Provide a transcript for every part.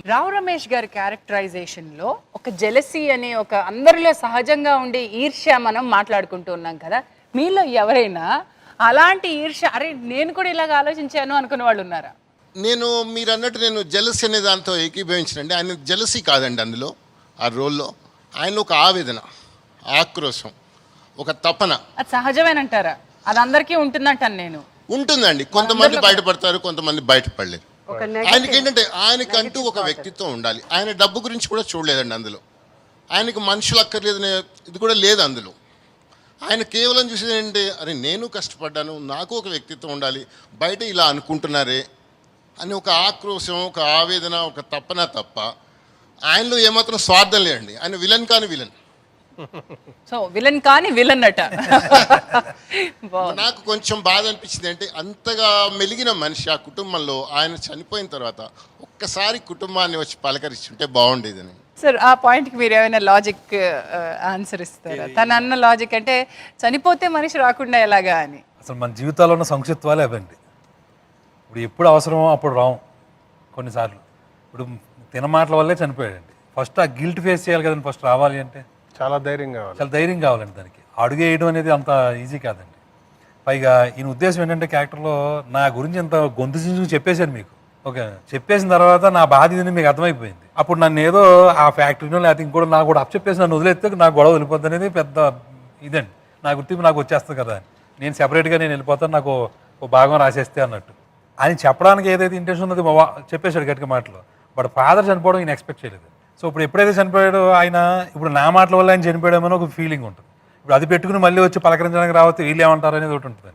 రావు రమేష్ గారి క్యారెక్టరైజేషన్లో ఒక జెలసీ అనే ఒక అందరిలో సహజంగా ఉండే ఈర్ష్య మనం మాట్లాడుకుంటూ ఉన్నాం కదా, మీలో ఎవరైనా అలాంటి ఈర్ష్య అరే నేను కూడా ఇలాగ ఆలోచించాను అనుకునే వాళ్ళు ఉన్నారా? మీరు అన్నట్టు నేను జెలసీ అనే దాంతో ఏకీభవించనండి. ఆయన జెలసీ కాదండి, అందులో ఆ రోల్లో ఆయన ఒక ఆవేదన, ఆక్రోశం, ఒక తపన. అది సహజమేనంటారా? అది అందరికీ ఉంటుందంటాను నేను. ఉంటుందండి, కొంతమంది బయటపడతారు, కొంతమంది బయటపడలేరు. ఆయనకి ఏంటంటే ఆయనకంటూ ఒక వ్యక్తిత్వం ఉండాలి. ఆయన డబ్బు గురించి కూడా చూడలేదండి అందులో. ఆయనకి మనుషులు అక్కర్లేదనే ఇది కూడా లేదు అందులో. ఆయన కేవలం చూసేది ఏంటంటే అరే నేను కష్టపడ్డాను, నాకు ఒక వ్యక్తిత్వం ఉండాలి, బయట ఇలా అనుకుంటున్నారే అని ఒక ఆక్రోశం, ఒక ఆవేదన, ఒక తపన తప్ప ఆయనలో ఏమాత్రం స్వార్థం లేదండి. ఆయన విలన్ కాని విలన్. సో విలన్ కాని విలన్ అట. నాకు కొంచెం బాధ అనిపించింది అంటే అంతగా మెలిగిన మనిషి ఆ కుటుంబంలో ఆయన చనిపోయిన తర్వాత ఒక్కసారి కుటుంబాన్ని వచ్చి పలకరిస్తుంటే బాగుండేదని. సార్ ఆ పాయింట్కి మీరు ఏమైనా లాజిక్ ఆన్సర్ ఇస్తారా? తన అన్న లాజిక్ అంటే చనిపోతే మనిషి రాకుండా ఎలాగా అని. అసలు మన జీవితాల్లో ఉన్న సంక్షిప్తాలే అవండి. ఇప్పుడు ఎప్పుడు అవసరమో అప్పుడు రావు కొన్నిసార్లు. ఇప్పుడు తినమాటల వల్లే చనిపోయాడండి. ఫస్ట్ ఆ గిల్ట్ ఫేస్ చేయాలి కదండి. ఫస్ట్ రావాలి అంటే చాలా ధైర్యం కావాలండి దానికి. అడుగు వేయడం అనేది అంత ఈజీ కాదండి. పైగా ఈయన ఉద్దేశం ఏంటంటే క్యారెక్టర్లో నా గురించి ఇంత గొంతు చించుకు చెప్పేశాను మీకు. ఓకే, చెప్పేసిన తర్వాత నా బాధ ఇదని మీకు అర్థమైపోయింది. అప్పుడు నన్ను ఏదో ఆ ఫ్యాక్టరీనో లేకపోతే ఇంకోటి నాకు కూడా చెప్పేసి నన్ను వదిలేస్తే నాకు గొడవ వెళ్ళిపోద్ది అనేది పెద్ద ఇదండి. నా గుర్తింపు నాకు వచ్చేస్తుంది కదా అని నేను సెపరేట్గా నేను వెళ్ళిపోతాను, నాకు ఓ భాగం రాసేస్తే అన్నట్టు ఆయన చెప్పడానికి ఏదైతే ఇంటెన్షన్ ఉన్నది చెప్పేశాడు గట్టిగా మాటలో. బట్ ఫాదర్ చనిపోవడం ఈయన ఎక్స్పెక్ట్ చేయలేదు. సో ఇప్పుడు ఎప్పుడైతే చనిపోయాడో ఆయన ఇప్పుడు నా మాటల వల్ల ఆయన చనిపోయాడేమో ఒక ఫీలింగ్ ఉంటుంది. ఇప్పుడు అది పెట్టుకుని మళ్ళీ వచ్చి పలకరించడానికి రావచ్చు, వీళ్ళు ఏమంటారు అనేది ఒకటి ఉంటుంది.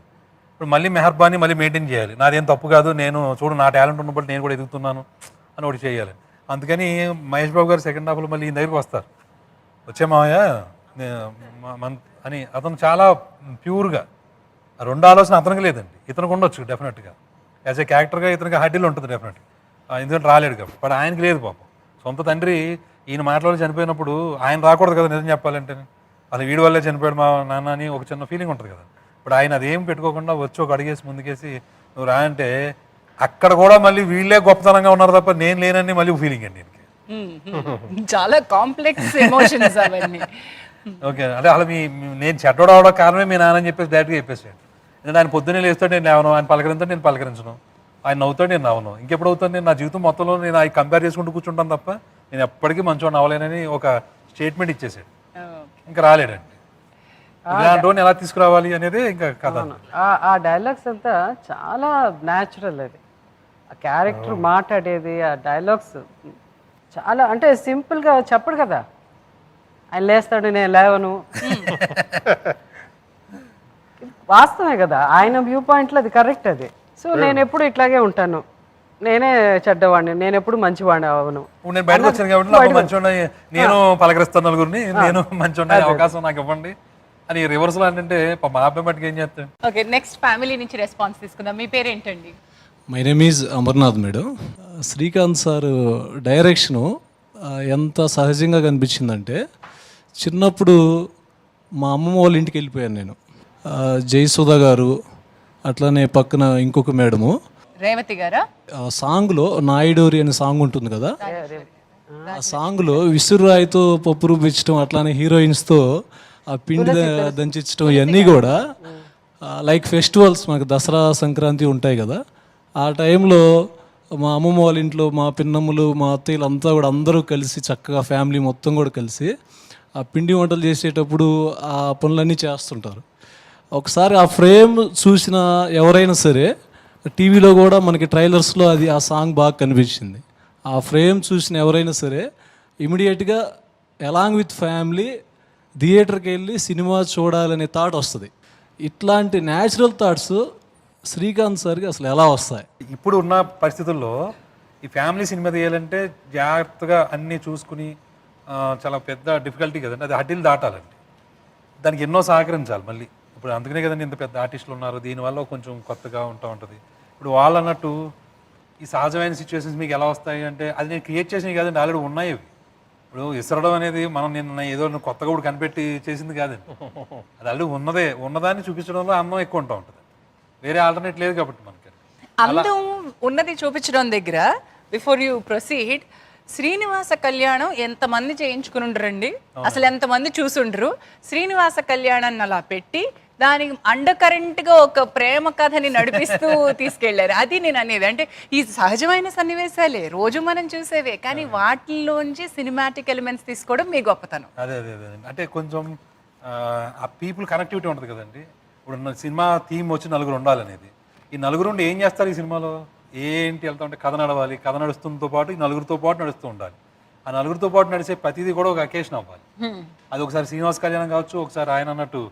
ఇప్పుడు మళ్ళీ మెహర్బానీ మళ్ళీ మెయింటైన్ చేయాలి. నాదేం తప్పు కాదు, నేను చూడు నా టాలెంట్ ఉన్నప్పుడు నేను కూడా ఎదుగుతున్నాను అని ఒకటి చేయాలి. అందుకని మహేష్ బాబు గారు సెకండ్ హాఫ్లో మళ్ళీ ఈయన దగ్గరికి వస్తారు. వచ్చే మావయ్య అని అతను చాలా ప్యూర్గా రెండు ఆలోచన అతనికి లేదండి. ఇతనికి ఉండొచ్చు డెఫినెట్గా, యాజ్ ఏ క్యారెక్టర్గా ఇతనికి హడ్డీలు ఉంటుంది డెఫినెట్గా, ఎందుకంటే రాలేడు కాబట్టి. బట్ ఆయనకి లేదు పాపం. సొంత తండ్రి ఈయన మాటలో చనిపోయినప్పుడు ఆయన రాకూడదు కదా నిజం చెప్పాలంటే. అది వీడి వల్లే చనిపోయాడు మా నాన్న అని ఒక చిన్న ఫీలింగ్ ఉంటుంది కదా. ఇప్పుడు ఆయన అదేం పెట్టుకోకుండా వచ్చి ఒక అడిగేసి ముందుకేసి నువ్వు రా అంటే అక్కడ కూడా మళ్ళీ వీళ్ళే గొప్పతనంగా ఉన్నారు తప్ప నేను లేనని మళ్ళీ ఫీలింగ్ అండి దీనికి. చాలా కాంప్లెక్స్ ఎమోషన్స్ అవన్నీ. ఓకే, అంటే అలా నేను చెడ్డోడు అవడం కారణమే మీ నాన్న అని చెప్పేసి డైరెక్ట్గా చెప్పేసాడు. ఎందుకంటే ఆయన పొద్దున్నే లేస్తాడు, నేను లేవను, ఆయన పలకరించాడు, నేను పలకరించను, ఆయన నవ్వుతాడు, నేను నవ్వను. ఇంకెప్పుడు అవుతాను నేను? నా జీవితం మొత్తంలో నేను అవి కంపేర్ చేసుకుంటూ కూర్చుంటాను తప్ప నేను ఎప్పటికీ మంచివాడిని అవ్వలేనని ఒక స్టేట్మెంట్ ఇచ్చేసాడు. ఇంకా రాలేడండి. ఇలాంటి ఎలా తీసుకురావాలి అనేది ఇంకా కథ. ఆ డైలాగ్స్ అంతా చాలా న్యాచురల్. అది ఆ క్యారెక్టర్ మాట్లాడేది, ఆ డైలాగ్స్ చాలా అంటే సింపుల్గా చెప్పడు కదా. ఆయన లేస్తాడు, నేను లేవను, వాస్తవమే కదా. ఆయన వ్యూ పాయింట్లో అది కరెక్ట్. అది సో నేను ఎప్పుడు ఇట్లాగే ఉంటాను, నేనే చెడ్డవాడిని, నేను ఎప్పుడు మంచివాడిని అవను. నేను బయటకు వచ్చాను కాబట్టి మంచివాడిని, నేను పలకరిస్తాను నలుగురిని, నేను మంచివాడిని, అవకాశం నాకు ఇవ్వండి అని రివర్స్ లో అంటే మా అబ్బాయి మట్టుకు ఏం చేస్తాను. ఓకే, నెక్స్ట్ ఫ్యామిలీ నుంచి రెస్పాన్స్ తీసుకుందాం. మీ పేరేంటండి? My name is Amarnath madam. Srikanth sir direction ఎంత సహజంగా కనిపించిందంటే, చిన్నప్పుడు మా అమ్మమ్మ వాళ్ళ ఇంటికి వెళ్ళిపోయాను నేను. జయసుధ గారు, అట్లానే పక్కన ఇంకొక మేడము రేవతి గారా, సాంగ్లో నాయుడోరి అనే సాంగ్ ఉంటుంది కదా, ఆ సాంగ్లో విసురురాయితో పప్పు రుబ్బించడం, అట్లానే హీరోయిన్స్తో ఆ పిండి దంచడం, ఇవన్నీ కూడా లైక్ ఫెస్టివల్స్ మనకు దసరా సంక్రాంతి ఉంటాయి కదా, ఆ టైంలో మా అమ్మమ్మ వాళ్ళ ఇంట్లో మా పిన్నమ్మలు మా అత్తయ్యలు అంతా కూడా అందరూ కలిసి చక్కగా ఫ్యామిలీ మొత్తం కూడా కలిసి ఆ పిండి వంటలు చేసేటప్పుడు ఆ పనులన్నీ చేస్తుంటారు. ఒకసారి ఆ ఫ్రేమ్ చూసిన ఎవరైనా సరే, టీవీలో కూడా మనకి ట్రైలర్స్లో అది ఆ సాంగ్ బాగా కనిపించింది. ఆ ఫ్రేమ్ చూసిన ఎవరైనా సరే ఇమీడియట్గా అలాంగ్ విత్ ఫ్యామిలీ థియేటర్కి వెళ్ళి సినిమా చూడాలనే థాట్ వస్తుంది. ఇట్లాంటి న్యాచురల్ థాట్స్ శ్రీకాంత్ సార్కి అసలు ఎలా వస్తాయి? ఇప్పుడు ఉన్న పరిస్థితుల్లో ఈ ఫ్యామిలీ సినిమా తీయాలంటే జాగ్రత్తగా అన్నీ చూసుకుని చాలా పెద్ద డిఫికల్టీ కదండి. అది హడ్డీలు దాటాలండి, దానికి ఎన్నో సహకరించాలి మళ్ళీ. ఇప్పుడు అందుకనే కదండి ఇంత పెద్ద ఆర్టిస్టులు ఉన్నారు, దీనివల్ల కొంచెం కొత్తగా ఉంటుంది. ఇప్పుడు వాళ్ళు అన్నట్టు ఈ సహజమైన సిచ్యువేషన్స్ మీకు ఎలా వస్తాయి అంటే అది నేను క్రియేట్ చేసినవి కాదండి, ఆల్రెడీ ఉన్నాయి. ఇప్పుడు ఇసరడం అనేది మనం నిన్న ఏదో కొత్తగా కూడా కనిపెట్టి చేసింది కాదండి, అది ఆల్రెడీ ఉన్నదాన్ని చూపించడంలో అందం ఎక్కువ ఉంటుంది. వేరే ఆల్టర్నేట్ లేదు కాబట్టి మనకి అందం ఉన్నది చూపించడం దగ్గర before you proceed Srinivasa Kalyanam ఎంతమంది చేయించుకుని ఉండరండి, అసలు ఎంతమంది చూసుండ్రు. శ్రీనివాస కళ్యాణాన్ని అలా పెట్టి దానికి అండర్ కరెంట్ గా ఒక ప్రేమ కథని నడిపిస్తూ తీసుకెళ్లారు. అది నేను అనేది, అంటే ఈ సహజమైన సన్నివేశాలే రోజు మనం చూసేవే, కానీ వాటిలోంచి సినిమాటిక్ ఎలిమెంట్స్ తీసుకోవడం మీ గొప్పతనం. అదే అదే అదే అంటే కొంచెం ఆ పీపుల్ కనెక్టివిటీ ఉంటుంది కదండి. ఇప్పుడు సినిమా థీమ్ వచ్చి నలుగురు ఉండాలనేది, ఈ నలుగురు ఉండి ఏం చేస్తారు ఈ సినిమాలో, ఏంటి వెళ్తా ఉంటే కథ నడవాలి, కథ నడుస్తుంతో పాటు ఈ నలుగురితో పాటు నడుస్తూ ఉండాలి. ఆ నలుగురితో పాటు నడిచే ప్రతిదీ కూడా ఒక అకేషన్ అవ్వాలి. అది ఒకసారి శ్రీనివాస కళ్యాణం కావచ్చు, ఒకసారి ఆయన అన్నట్టు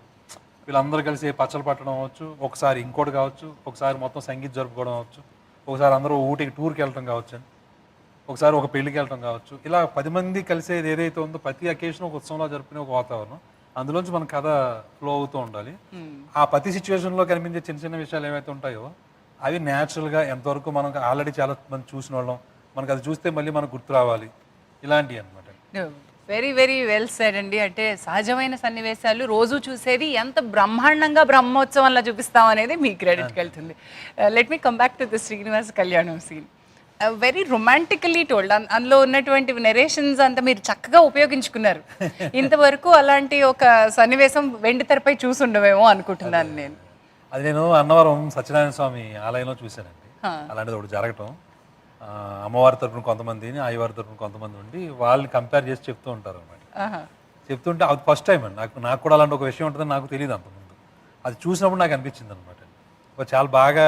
వీళ్ళందరూ కలిసి పచ్చలు పట్టడం అవ్వచ్చు, ఒకసారి ఇంకోటి కావచ్చు, ఒకసారి మొత్తం సంగీత జరుపుకోవడం అవ్వచ్చు, ఒకసారి అందరూ ఊటికి టూర్కి వెళ్ళటం కావచ్చు, ఒకసారి ఒక పెళ్లికి వెళ్ళటం కావచ్చు. ఇలా 10 మంది కలిసేది ఏదైతే ఉందో ప్రతి అకేషన్ ఒక ఉత్సవంలో జరుపుకునే ఒక వాతావరణం, అందులోంచి మన కథ ఫ్లో అవుతూ ఉండాలి. ఆ ప్రతి సిచ్యువేషన్లో కనిపించే చిన్న చిన్న విషయాలు ఏవైతే ఉంటాయో అవి న్యాచురల్గా ఎంతవరకు మనం ఆల్రెడీ చాలా మంది చూసిన వాళ్ళం, మనకు అది చూస్తే మళ్ళీ మనకు గుర్తు రావాలి, ఇలాంటివి అనమాట. వెరీ వెరీ వెల్ సైడ్ అండి. అంటే సహజమైన సన్నివేశాలు రోజు చూసేది ఎంత బ్రహ్మాండంగా బ్రహ్మోత్సవంలా చూపిస్తాం అనేది మీ క్రెడిట్కి వెళ్తుంది. Let me come back to the Srinivasa Kalyanam scene. Very romantically told. అందులో ఉన్నటువంటి నెరేషన్స్ అంతా మీరు చక్కగా ఉపయోగించుకున్నారు. ఇంతవరకు అలాంటి ఒక సన్నివేశం వెండి తెరపై చూసుండవేమో అనుకుంటున్నాను నేను. అది నేను అన్నవరం సత్యనారాయణ స్వామి ఆలయంలో చూశానండి. అలాంటిది ఒకటి జరగటం, అమ్మవారి తరపున కొంతమందిని, అయ్యవారి తరపున కొంతమంది ఉండి వాళ్ళని కంపేర్ చేసి చెప్తూ ఉంటారు అనమాట. చెప్తుంటే అది ఫస్ట్ టైం అండి నాకు కూడా అలాంటి ఒక విషయం ఉంటుందని నాకు తెలియదు అంతకుముందు. అది చూసినప్పుడు నాకు అనిపించింది అనమాట, చాలా బాగా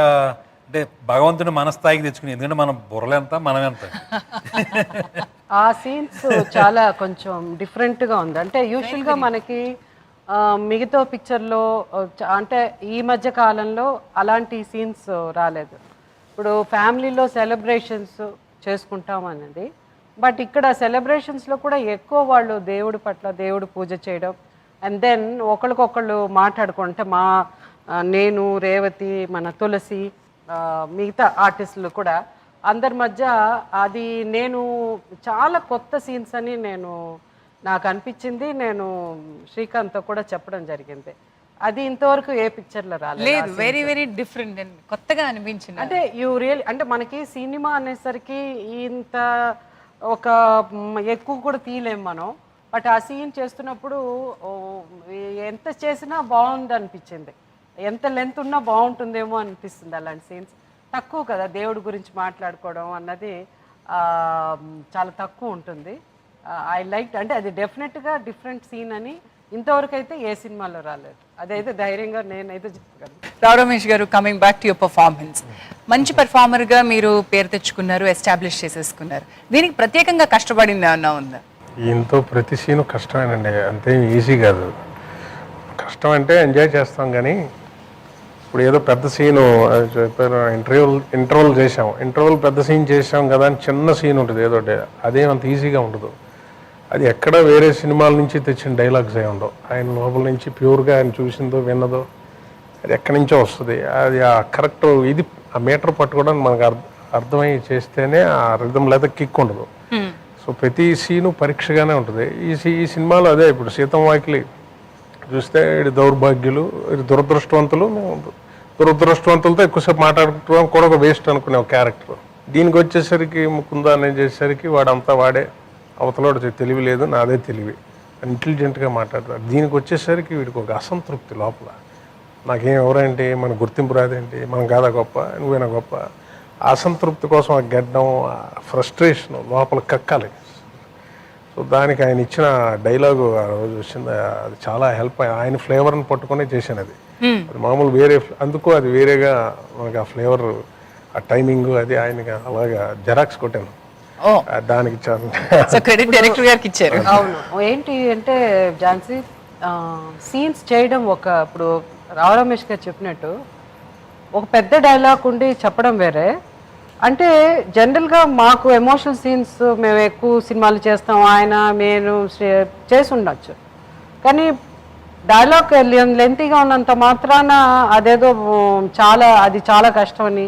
అంటే భగవంతుని మన స్థాయికి తెచ్చుకుని, ఎందుకంటే మన బుర్రలెంత మనమెంత. ఆ సీన్స్ చాలా కొంచెం డిఫరెంట్గా ఉంది. అంటే యూజువల్గా మనకి మిగతా పిక్చర్లో అంటే ఈ మధ్య కాలంలో అలాంటి సీన్స్ రాలేదు. ఇప్పుడు ఫ్యామిలీలో సెలబ్రేషన్స్ చేసుకుంటాం అన్నది, బట్ ఇక్కడ సెలబ్రేషన్స్లో కూడా ఎక్కువ వాళ్ళు దేవుడి పట్ల దేవుడు పూజ చేయడం, అండ్ దెన్ ఒకరికొకళ్ళు మాట్లాడుకుంటే నేను, రేవతి, మన తులసి, మిగతా ఆర్టిస్టులు కూడా అందరి మధ్య అది నేను చాలా కొత్త సీన్స్ అని నాకు అనిపించింది. నేను శ్రీకాంత్తో కూడా చెప్పడం జరిగింది, అది ఇంతవరకు ఏ పిక్చర్లో రాలేదు. వెరీ వెరీ డిఫరెంట్ అండ్ కొత్తగా అనిపించింది. అంటే అంటే మనకి సినిమా అనేసరికి ఇంత ఒక ఎక్కువ కూడా తీయలేం మనం, బట్ ఆ సీన్ చేస్తున్నప్పుడు ఎంత చేసినా బాగుంది అనిపించింది. ఎంత లెంత్ ఉన్నా బాగుంటుందేమో అనిపిస్తుంది. అలాంటి సీన్స్ తక్కువ కదా, దేవుడి గురించి మాట్లాడుకోవడం అన్నది చాలా తక్కువ ఉంటుంది. ఐ లైక్, అంటే అది డెఫినెట్గా డిఫరెంట్ సీన్ అని ఇంతవరకు అయితే ఏ సినిమాలో రాలేదు. అదైతే ధైర్యంగా నేనైతే చెప్పగలను. రావ్ రమేష్ గారు, coming back to your performance, మంచి పర్ఫార్మర్గా మీరు పేరు తెచ్చుకున్నారు, ఎస్టాబ్లిష్ చేసేసుకున్నారు. దీనికి ప్రత్యేకంగా కష్టపడింది ఏమన్నా ఉందా? ఈయనతో ప్రతి సీను కష్టమేనండి, అంతేం ఈజీ కాదు. కష్టం అంటే ఎంజాయ్ చేస్తాం, కానీ ఇప్పుడు ఏదో పెద్ద సీను చెప్పారు, ఇంటర్వల్ చేసాం, ఇంటర్వల్ పెద్ద సీన్ చేసాం కదా అని చిన్న సీన్ ఉంటుంది ఏదో, అదేం అంత ఈజీగా ఉండదు. అది ఎక్కడ వేరే సినిమాల నుంచి తెచ్చిన డైలాగ్స్ ఏ ఉండవు, ఆయన లోపల నుంచి ప్యూర్గా ఆయన చూసిందో విన్నదో అది ఎక్కడి నుంచో వస్తుంది. అది ఆ కరెక్ట్ ఇది ఆ మీటర్ పట్టుకోవడానికి మనకు అర్థమై చేస్తేనే ఆ రిథం లేదా కిక్ ఉండదు. సో ప్రతి సీను పరీక్షగానే ఉంటుంది. ఈ సినిమాలో అదే, ఇప్పుడు సీతం వాకిలి చూస్తే ఇది దౌర్భాగ్యులు, ఇది దురదృష్టవంతులు, దురదృష్టవంతులతో ఎక్కువసేపు మాట్లాడుకోవడం కూడా ఒక వేస్ట్ అనుకునే ఒక క్యారెక్టర్. దీనికి వచ్చేసరికి ముకుందా అనేది చేసేసరికి వాడంతా వాడే, అవతలోడు తెలివి లేదు, నాదే తెలివి, ఇంటెలిజెంట్గా మాట్లాడతాడు. దీనికి వచ్చేసరికి వీడికి ఒక అసంతృప్తి లోపల, నాకేం ఎవరేంటి, మన గుర్తింపు రాదేంటి, మనం కాదా గొప్ప, నువ్వేనా గొప్ప, అసంతృప్తి కోసం ఆ గడ్డం, ఆ ఫ్రస్ట్రేషన్ లోపల కక్కాలి. సో దానికి ఆయన ఇచ్చిన డైలాగు ఆ రోజు వచ్చింది, అది చాలా హెల్ప్. ఆయన ఫ్లేవర్ని పట్టుకునే చేశాను అది మామూలు వేరే, అందుకు అది వేరేగా మనకి ఆ ఫ్లేవర్, ఆ టైమింగ్ అది ఆయనకి అలాగా జెరాక్స్ కొట్టాను దానికి. డైరెక్టర్ గారికి ఇచ్చారు. అవును, ఏంటి అంటే ఝాన్సీ సీన్స్ చేయడం ఇప్పుడు రావ్ రమేష్ గారు చెప్పినట్టు ఒక పెద్ద డైలాగ్ ఉండి చెప్పడం వేరే. అంటే జనరల్గా మాకు ఎమోషనల్ సీన్స్ మేము ఎక్కువ సినిమాలు చేస్తాం, ఆయన నేను చేసి ఉండొచ్చు, కానీ డైలాగ్ లెంతీగా ఉన్నంత మాత్రాన అదేదో అది చాలా కష్టం అని,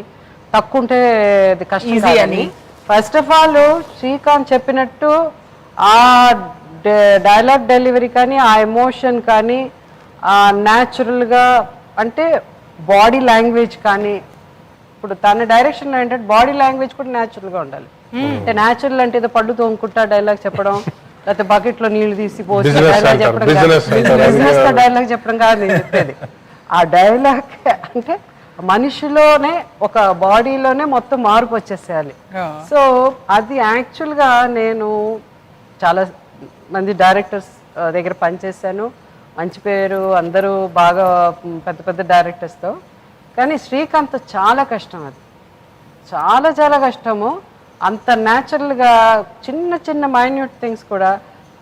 తక్కువ ఉంటే అది కష్టం అని. ఫస్ట్ ఆఫ్ ఆల్ శ్రీకాంత్ చెప్పినట్టు ఆ డైలాగ్ డెలివరీ కానీ, ఆ ఎమోషన్ కానీ, న్యాచురల్గా అంటే బాడీ లాంగ్వేజ్ కానీ, ఇప్పుడు తన డైరెక్షన్లో ఏంటంటే బాడీ లాంగ్వేజ్ కూడా న్యాచురల్గా ఉండాలి. అంటే న్యాచురల్ అంటే ఏదో పళ్ళు తోముకుంటా డైలాగ్ చెప్పడం, లేకపోతే బకెట్ లో నీళ్లు తీసి పోసి Business డైలాగ్ అంటారు, చెప్పడం business అంటారు. బిజినెస్ డైలాగ్ చెప్పడం కాదు నేను చెప్పేది. ఆ డైలాగ్ అంటే మనిషిలోనే ఒక బాడీలోనే మొత్తం మార్పు వచ్చేసేయాలి. సో అది యాక్చువల్గా నేను చాలా మంది డైరెక్టర్స్ దగ్గర పనిచేశాను, మంచి పేరు, అందరూ బాగా పెద్ద పెద్ద డైరెక్టర్స్తో. కానీ శ్రీకాంత్ చాలా కష్టం, అది చాలా చాలా కష్టము. అంత న్యాచురల్గా చిన్న చిన్న మైన్యూట్ థింగ్స్ కూడా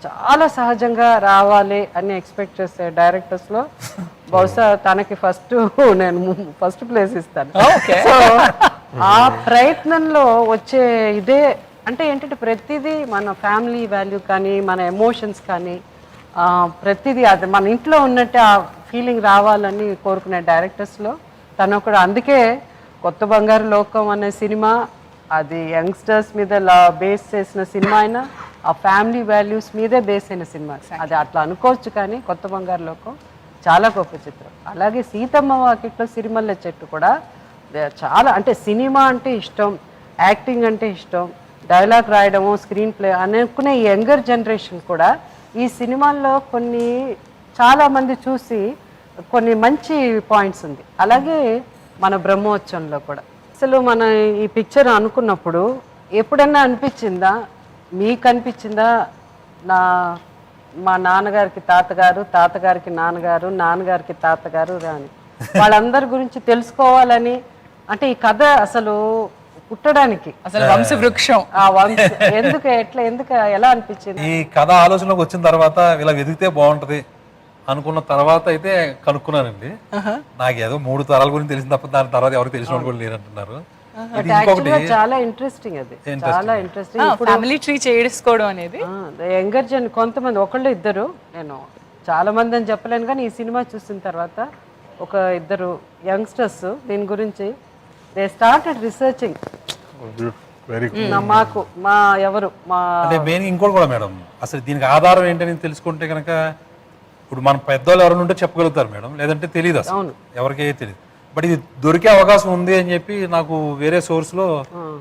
చాలా సహజంగా రావాలి అని ఎక్స్పెక్ట్ చేసే డైరెక్టర్స్లో బహుశా తనకి నేను ఫస్ట్ ప్లేస్ ఇస్తాను. సో ఆ ప్రయత్నంలో వచ్చే ఇదే అంటే ఏంటంటే ప్రతిదీ మన ఫ్యామిలీ వాల్యూ కానీ మన ఎమోషన్స్ కానీ ప్రతిదీ అది మన ఇంట్లో ఉన్నట్టే ఆ ఫీలింగ్ రావాలని కోరుకునే డైరెక్టర్స్లో తను కూడా. అందుకే కొత్త బంగారు లోకం అనే సినిమా అది యంగ్స్టర్స్ మీద బేస్ చేసిన సినిమా అయినా ఆ ఫ్యామిలీ వాల్యూస్ మీదే బేస్ అయిన సినిమా. అది అట్లా అనుకోవచ్చు, కానీ కొత్త బంగారు లోకం చాలా గొప్ప చిత్రం. అలాగే సీతమ్మ వాకిట్లో సిరిమల్లె చెట్టు కూడా చాలా, అంటే సినిమా అంటే ఇష్టం, యాక్టింగ్ అంటే ఇష్టం, డైలాగ్ రాయడము, స్క్రీన్ ప్లే అనుకునే ఈ యంగర్ జనరేషన్ కూడా ఈ సినిమాల్లో కొన్ని చాలామంది చూసి కొన్ని మంచి పాయింట్స్ ఉంది. అలాగే మన బ్రహ్మోత్సవంలో కూడా అసలు మన ఈ పిక్చర్ అనుకున్నప్పుడు ఎప్పుడన్నా అనిపించిందా, మీకు అనిపించిందా, మా నాన్నగారికి తాతగారు, తాతగారికి నాన్నగారు, నాన్నగారికి తాతగారు రాని వాళ్ళందరి గురించి తెలుసుకోవాలని, అంటే ఈ కథ అసలు పుట్టడానికి అసలు వంశవృక్షం ఆ వంశ ఎందుకు ఎలా అనిపించింది? ఈ కథ ఆలోచనలోకి వచ్చిన తర్వాత ఇలా వెతికితే బాగుంటది అనుకున్న తర్వాత అయితే కనుక్కున్నానండి. నాకు ఏదో 3 తరాల గురించి తెలిసిన తప్ప దాని తర్వాత ఎవరికి తెలిసిన వాళ్ళు కూడా లేరంటున్నారు. ఇది ఇంకొకటి చాలా ఇంట్రెస్టింగ్, అది చాలా ఇంట్రెస్టింగ్. ఫ్యామిలీ ట్రీ చేసుకోవడం అనేది యంగర్ జన్ కొంతమంది, ఒకళ్ళు ఇద్దరు, నేను చాలా మంది అని చెప్పలేను, కానీ ఈ సినిమా చూసిన తర్వాత ఒక ఇద్దరు యంగ్స్టర్స్ దీని గురించి దే స్టార్టెడ్ రిసర్చింగ్. వెరీ మాకు మా అంటే మెయిన్ ఇంకోటి కూడా మేడం, అసలు దీనికి ఆధారం ఏంటని తెలుసుకుంటే కనుక ఇప్పుడు మన పెద్దవాళ్ళు ఎవరైనా ఉంటే చెప్పగలుగుతారు మేడం, లేదంటే తెలియదు అసలు, ఎవరికే తెలియదు. బట్ ఇది దొరికే అవకాశం ఉంది అని చెప్పి నాకు వేరే సోర్స్లో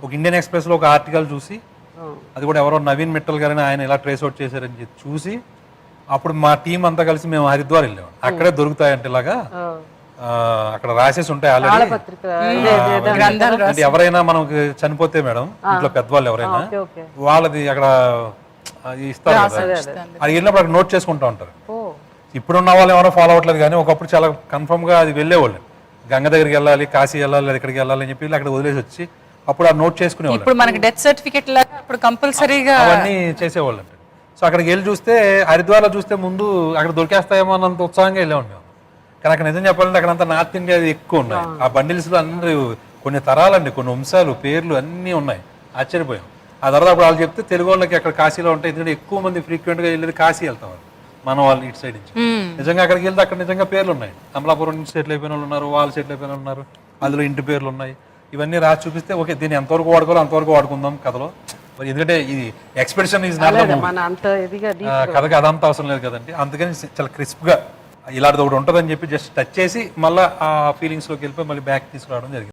ఒక ఇండియన్ ఎక్స్ప్రెస్లో ఒక ఆర్టికల్ చూసి, అది కూడా ఎవరో నవీన్ మిట్టల్ గారని ఆయన ఇలా ట్రేస్ అవుట్ చేశారని చెప్పి చూసి, అప్పుడు మా టీం అంతా కలిసి మేము హరిద్వార్ వెళ్ళాము. అక్కడే దొరుకుతాయంటే ఇలాగా అక్కడ రాసేసి ఉంటాయి ఆల్రెడీ. అంటే ఎవరైనా మనకు చనిపోతే మేడం ఇంట్లో పెద్దవాళ్ళు ఎవరైనా వాళ్ళది అక్కడ ఇస్తారు కదా, అది వెళ్ళినప్పుడు అక్కడ నోట్ చేసుకుంటా ఉంటారు. ఇప్పుడున్న వాళ్ళు ఎవరో ఫాలో అవ్వట్లేదు, కానీ ఒకప్పుడు చాలా కన్ఫర్మ్ గా అది వెళ్ళేవాళ్ళు. గంగ దగ్గరికి వెళ్ళాలి, కాశీ వెళ్ళాలి, లేదా ఇక్కడికి వెళ్ళాలి అని చెప్పి అక్కడ వదిలేసి వచ్చి అప్పుడు ఆ నోట్ చేసుకునేవాళ్ళు. ఇప్పుడు మనకి డెత్ సర్టిఫికెట్ లాగా ఇప్పుడు కంపల్సరీగా అవన్నీ చేసేవాళ్ళు అంటే. సో అక్కడికి వెళ్ళి చూస్తే, హరిద్వార్లో చూస్తే ముందు అక్కడ దొరికేస్తాయేమో అన్నంత ఉత్సాహంగా వెళ్ళేవాళ్ళు మేము. కానీ అక్కడ నిజం చెప్పాలంటే అక్కడ అంతా నార్త్ ఇండియా ఎక్కువ ఉన్నాయి. ఆ బండిల్స్ లో అందరూ కొన్ని తరాలండి, కొన్ని వంశాలు, పేర్లు అన్నీ ఉన్నాయి. ఆశ్చర్యపోయాం. ఆ తర్వాత అప్పుడు వాళ్ళు చెప్తే తెలుగు వాళ్ళకి అక్కడ కాశీలో ఉంటాయి, ఎందుకంటే ఎక్కువ మంది ఫ్రీక్వెంట్ గా వెళ్ళేది కాశీ వెళ్తాం మన వాళ్ళు ఇటు సైడ్ నుంచి. నిజంగా అక్కడికి వెళ్తే అక్కడ నిజంగా పేర్లు ఉన్నాయి. అమలాపురం నుంచి సెటిల్ అయిపోయిన వాళ్ళు ఉన్నారు, వాళ్ళు సెటిల్ అయిపోయిన వాళ్ళు ఉన్నారు, అందులో ఇంటి పేర్లు ఉన్నాయి. ఇవన్నీ రాసి చూపిస్తే ఓకే, దీన్ని ఎంతవరకు వాడుకోవాలో అంతవరకు వాడుకుందాం కథలో. మరి ఎందుకంటే ఇది ఎక్స్ప్రెషన్ ఈజ్ నాట్ కథకి అదంతా అవసరం లేదు కదండి. అందుకని చాలా క్రిస్ప్ గా ఇలాంటిది ఒకటి ఉంటుందని చెప్పి జస్ట్ టచ్ చేసి మళ్ళీ ఆ ఫీలింగ్స్ లోకి వెళ్ళిపోయి మళ్ళీ బ్యాక్ తీసుకురావడం జరిగింది.